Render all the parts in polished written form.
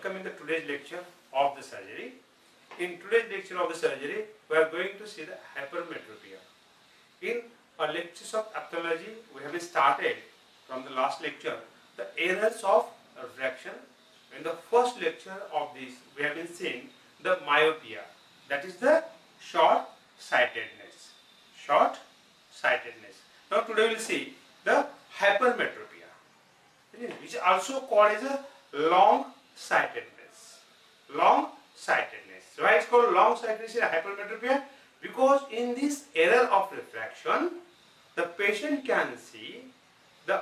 welcome in the today's lecture of the surgery. In today's lecture of the surgery, we are going to see the hypermetropia. In our lectures of ophthalmology, we have started from the last lecture the errors of refraction. In the first lecture of this, we have been seeing the myopia, that is the short-sightedness. Short-sightedness. Now today we will see the hypermetropia, which is also called as a long-sightedness. Long-sightedness. Why it's called long-sightedness in hypermetropia? Because in this error of refraction, the patient can see the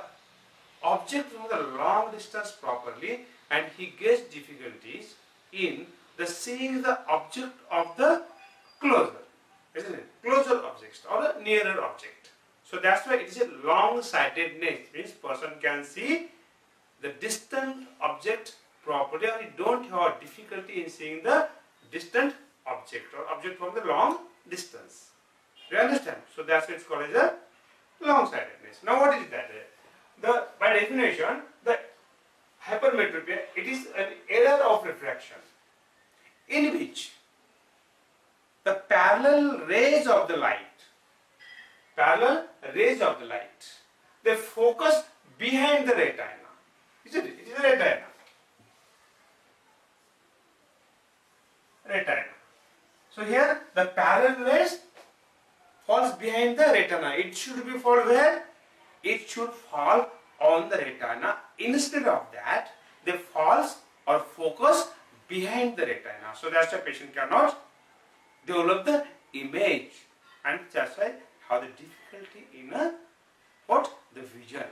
object from the long distance properly, and he gets difficulties in the seeing the object of the closer, isn't it? Closer objects or the nearer object. So that's why it is a long-sightedness. Means person can see the distant object properly, or he don't have difficulty in seeing the distant object or object from the long distance. Do you understand? So that's why it's called as a long-sightedness. Now what is that? By definition, the hypermetropia, it is an error of refraction in which the parallel rays of the light, they focus behind the retina. Isn't it? It is a retina. So here the parallel rays falls behind the retina. It should be fall where? It should fall on the retina. Instead of that, they falls or focus behind the retina. So that's why patient cannot develop the image, and that's why have the difficulty in the vision.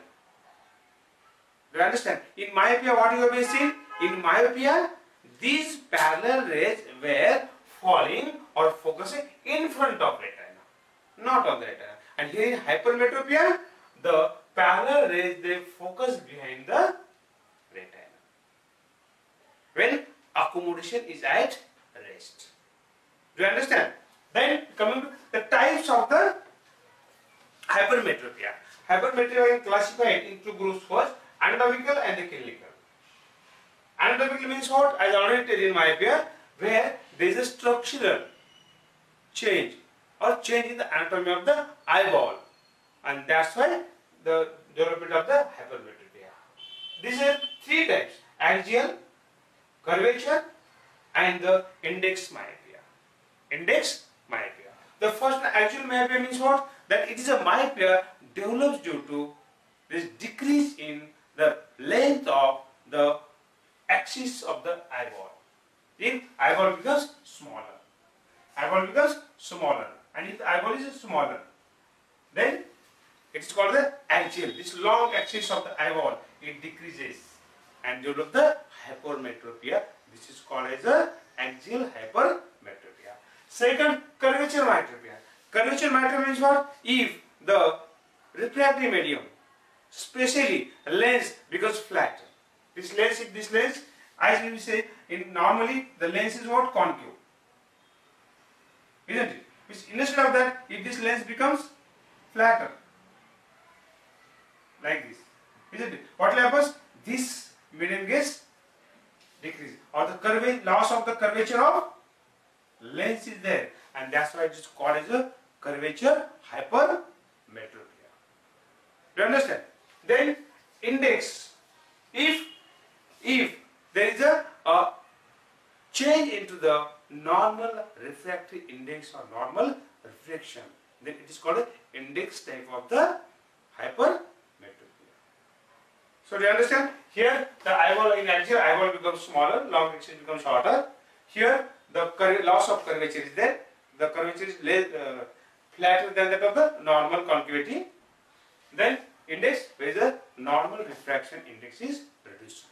Do you understand? In myopia, what you have been seeing? In myopia, these parallel rays were falling or focusing in front of retina, not on the retina. And here in hypermetropia, the parallel rays, they focus behind the retina when accommodation is at rest. Do you understand? Then coming to the types of the hypermetropia. Hypermetropia is classified into groups first, anatomical and the clinical. Anatomical means what? As I already told in myopia, where there is a structural change or change in the anatomy of the eyeball, and that's why the development of the hypermetropia. These are three types: axial, curvature, and the index myopia. Index myopia. The first axial myopia means what? That it is a myopia develops due to this decrease in the length of the axis of the eyeball. The eyeball becomes smaller. And if the eyeball is smaller, then it is called the axial. This long axis of the eyeball, it decreases and develop the hypermetropia. This is called as the axial hypermetropia. Second, curvature myopia. Curvature myopia means what? If the refractive medium, especially lens, becomes flat. This lens, as we say, normally the lens is what? Concave. Isn't it? Which instead of that, if this lens becomes flatter, like this, isn't it? What happens? This medium gets decreased, or the loss of the curvature of lens is there, and that's why it is called as a curvature hypermetropia. Do you understand? Then index. If there is a change into the normal refractive index or normal refraction, then it is called an index type of the hypermetropia. So do you understand? Here the eyeball, in axial eyeball becomes smaller, long axis becomes shorter. Here the loss of curvature is there. The curvature is flatter than that of the normal concavity. Then index, where the normal refraction index is reduced.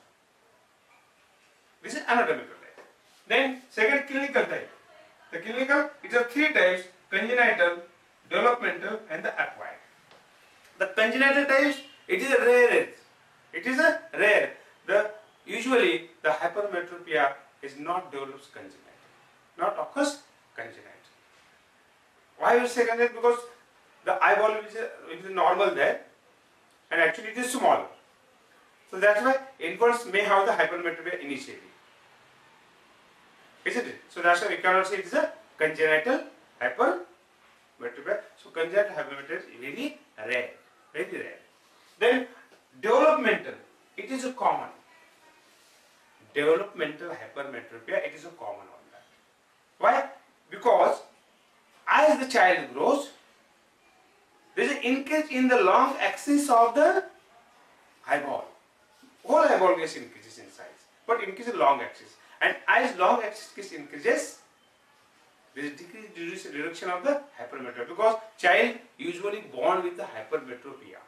This is anatomical type. Then second, clinical type. The clinical, it is three types: congenital, developmental, and the acquired. The congenital types, it is a rare. Usually the hypermetropia is not develops congenital, not occurs congenital. Why we say congenital? Because the eyeball is normal there, and actually it is smaller. So that's why infants may have the hypermetropia initially. isn't it? So that's why we cannot say it is a congenital hypermetropia. So congenital hypermetropia is very rare, very rare. Then developmental, it is a common. Developmental hypermetropia, it is a common one. Why? Because as the child grows, there is an increase in the long axis of the eyeball. Whole eyeball gets increases in size, but increase in long axis. And as long axis increases, there is reduction of the hypermetropia, because child usually born with the hypermetropia.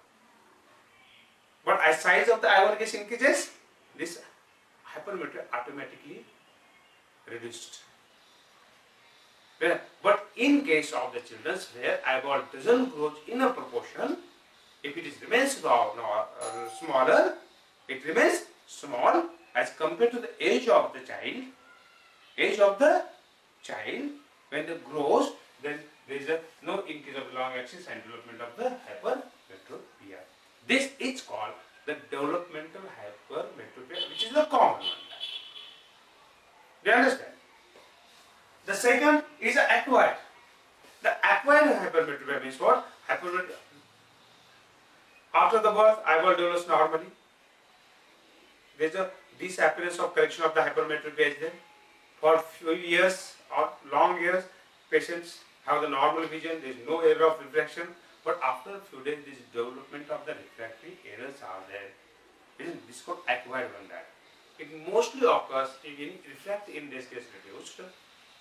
But as size of the eyeball gets increases, this hypermetropia automatically reduced. But in case of the children where eyeball doesn't grow in a proportion, if it remains smaller, it remains small as compared to the age of the child. Age of the child, when it grows, then there is no increase of the long axis and development of the hypermetropia. This is called the developmental hypermetropia, which is the common one. Do you understand? The second is acquired. The acquired hypermetropia means what? Hypermetropia. After the birth, eyeball develops normally. There is a disappearance of correction of the hypermetropia is there. For few years or long years, patients have the normal vision. There is no error of refraction. But after a few days, this development of the refractory errors are there. This is called acquired one. That it mostly occurs if refractive index gets reduced,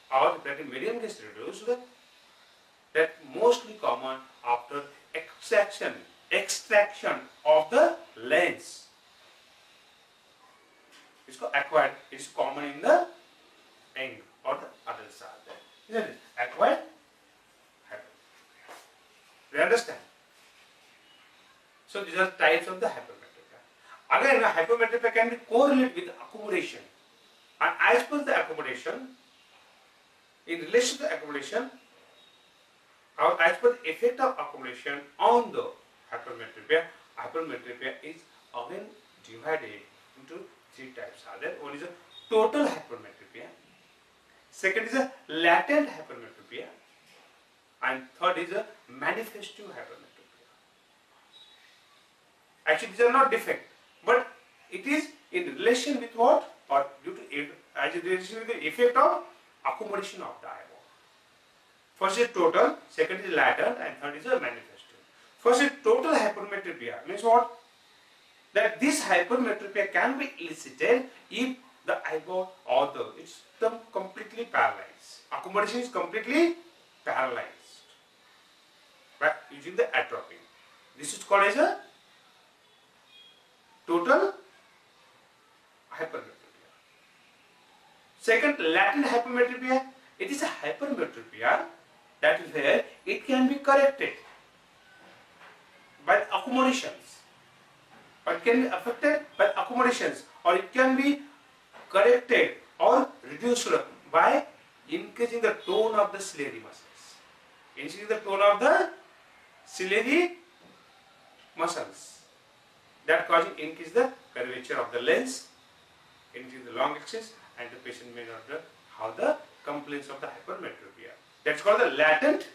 or refractive medium gets reduced. That mostly common after extraction of the lens. It's called acquired. It's common in the young or the adults are there. Isn't it? Acquired hypermetropia. Do you understand? So these are types of the hypermetropia. Again, the hypermetropia can be correlated with accommodation. And as per the accommodation, in relation to the accommodation, or as per the effect of accommodation on the hypermetropia is again divided into three types. One is a total hypermetropia, second is a latent hypermetropia, and third is a manifestive hypermetropia. Actually, these are not defect, but it is in relation with what, or due to as in relation with the effect of accommodation of the eyeball. First is total, second is latent, and third is a manifestive. First is total hypermetropia means what? That this hypermetropia can be elicited if the eyeball or it's completely paralyzed. Accommodation is completely paralyzed, right? Using the atropine. This is called as a total hypermetropia. Second, latent hypermetropia. It is a hypermetropia that is where it can be corrected by accommodations, or it can be affected by accommodations, or it can be corrected or reduced by increasing the tone of the ciliary muscles. Increasing the tone of the ciliary muscles, that causing increase the curvature of the lens, increase the long axis, and the patient may not have the complaints of the hypermetropia. That's called the latent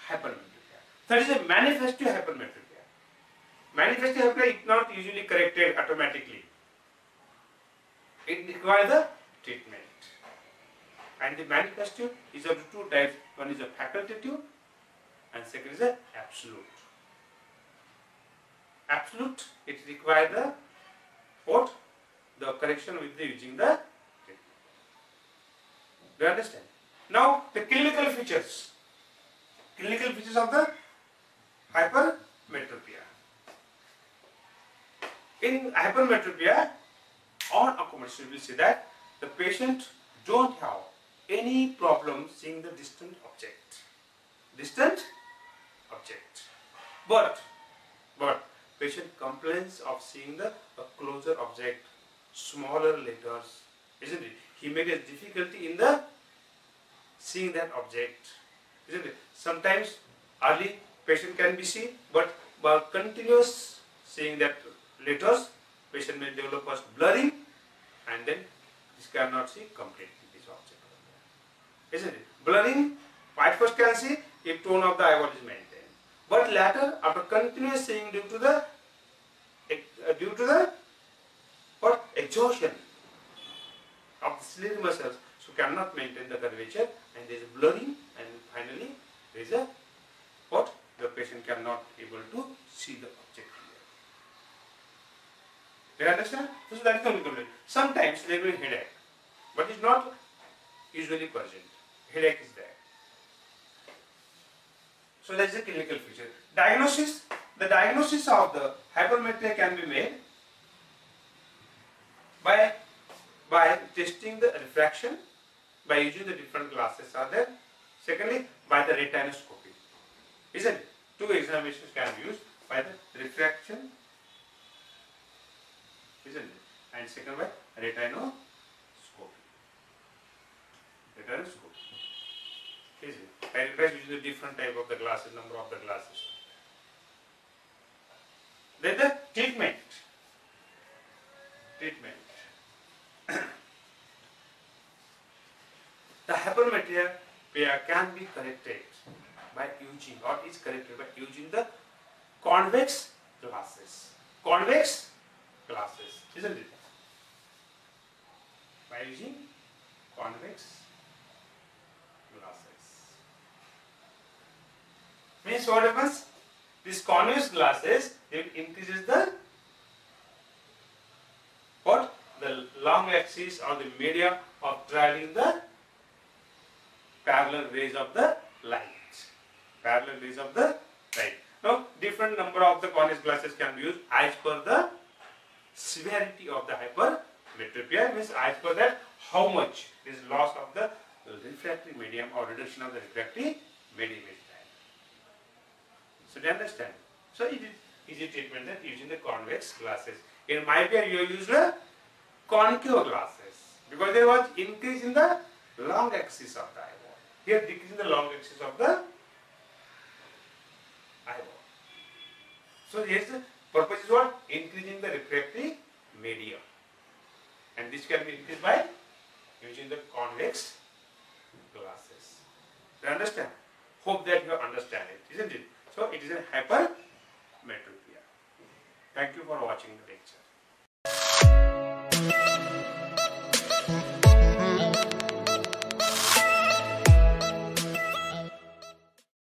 hypermetropia. That is a manifestive hypermetropia. Manifestive hypermetropia is not usually corrected automatically. It requires the treatment. And the manifestive is of two types. One is a facultative and second is a absolute. Absolute, it requires the what? The correction with the using the treatment. Do you understand? Now the clinical features. Clinical features of the hypermetropia. In hypermetropia, on accommodation, we will see that the patient don't have any problem seeing the distant object. Distant object. But patient complains of seeing the closer object, smaller letters, isn't it? He may get difficulty in the seeing that object, isn't it? Sometimes early patient can be seen, but by continuous seeing that letters, patient may develop first blurring, and then this cannot see completely this object. isn't it? Blurring, at first can see if tone of the eyeball is maintained, but later after continuous seeing due to the what exhaustion of the ciliary muscles, so cannot maintain the curvature, and there is blurring, and finally there is a what the patient cannot able to see the object clearly. You understand? So that is the only complaint. Sometimes there will be headache, but it's not usually present. Headache is there. So that is the clinical feature. Diagnosis. The diagnosis of the hypermetropia can be made by testing the refraction, by using the different glasses are there. Secondly, by the retinoscopy. Isn't it? Two examinations can be used by the refraction, isn't it? And second by retinoscopy. Retinoscopy. Is it? I request using the different type of the glasses, number of the glasses. Then the treatment. The hypermetropia can be corrected by using, or is corrected by using the convex glasses. Convex glasses, isn't it? By using convex glasses. Means what happens? These convex glasses, it increases the what? The long axis or the media of traveling the parallel rays of the light. Parallel rays of the light. Now, different number of the convex glasses can be used as per the severity of the hypermetropia. Means as per that how much is loss of the refractive medium or reduction of the refractive medium is there. So, do you understand? So, it is easy treatment that using the convex glasses. In my pair, you use the concave glasses because there was increase in the long axis of the eyeball. Here, decrease in the long axis of the eyeball. So, here the purpose is what? Increasing the refractive medium, and this can be increased by using the convex glasses. Do you understand? Hope that you understand it, isn't it? So, it is a hypermetropia. Thank you for watching the lecture.